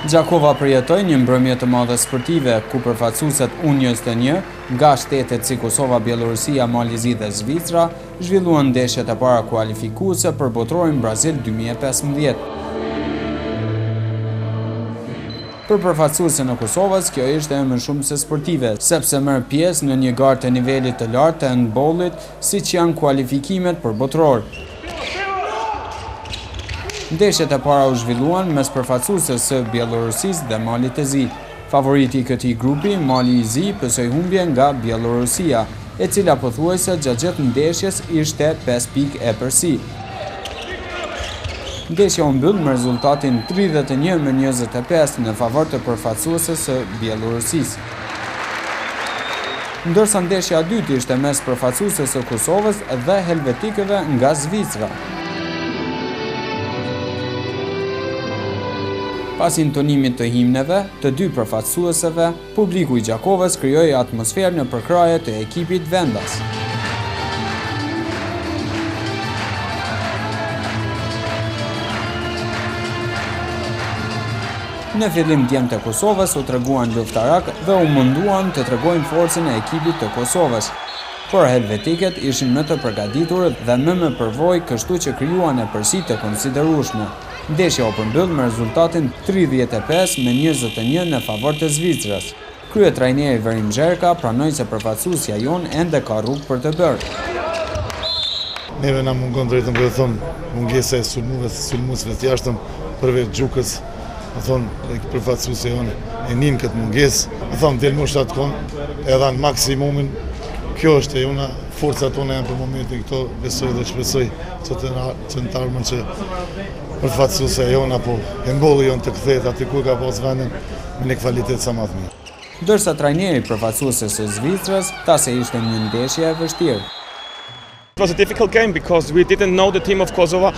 Gjakova përjetoi një mbrëmje të madhe sportive, ku përfaqësuesit U21 nga shtetet si Kosova, Bielorusia, Malizi dhe Zvicra zhvilluan ndeshjet e para kualifikuese për botrorin Brazil 2015. Për përfaqësuesin e Kosovës, kjo ishte më shumë se sportive, sepse merr pjesë në një garë të nivelit të lartë të handbollit, siç janë kualifikimet për botror. Ndeshjet e para u zhvilluan mes përfaqësuesve së Bielorusisë dhe Malit të Zi. Favoriti i këtij grupi, Mali i Zi, pësoi humbje nga Bielorusia, e cila pothuajse gjatë ndeshjes ishte 5 pikë e përsi. Ndeshja u mbyll me rezultatin 31-25 në favor të përfaqësuesve së Bielorusisë. Ndërsa ndeshja e dytë ishte mes përfaqësuesve së Kosovës dhe helvetikëve nga Zvicra. Pas intonimit të himneve të dy përfaqësuesve, publiku i Gjakovës krijoi atmosferë në përkraje të ekipit vendas. Në fillim djemtë e Kosovës u treguan luftarak dhe u munduan të tregojnë forcën e ekipit të Kosovës. Por helvetikët ishin më të përgatitur dhe më përvojë, kështu që krijuan e përsi të konsiderueshme. Ndeshja u përmbyll me rezultatin 35-21 në favor të Zvicrës. Kryetrajneri Verim Xherka pranoi se përfaqësuesja jon ende ka rrugë për të bërë. Neve na mungon drejtën për të thonë mungesa e sulmuesve të jashtëm përveç Xhukës. Më thonë përfaqësuesja jon e nin këtë mungesë. Më thonë del më shtat kon e dhan maksimumin. Kjo është e jona, forcat tona janë për momentin këto, besoj dhe shpresoj që të ardhmen që përfaqësuesja jona apo handbolli jon të kthehet aty ku ka pas vendin me një kvalitet sa më të mirë. Ndërsa trajneri përfaqësuesës së Zvicrës tha se ishte një ndeshje e vështirë. It was a difficult game because we didn't know the team of Kosovo.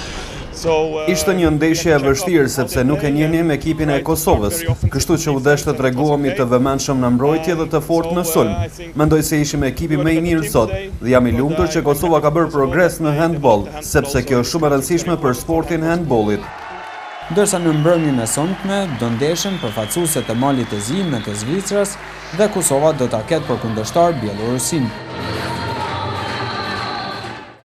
Ishte një ndeshje e vështirë sepse nuk e njihnim ekipin e Kosovës, kështu që u desh të treguhemi të vëmendshëm në mbrojtje dhe të fortë në sulm. Mendoj se ishim ekipi më i mirë sot dhe jam i lumtur që Kosova ka bërë progres në handball, sepse kjo është shumë e rëndësishme për sportin e handbollit. Ndërsa në mbrëmjen e sonte do ndeshen përfaqësuesit e Malit të Zi me të Zvicrës dhe Kosova do ta ketë për kundërshtar Bielorusinë.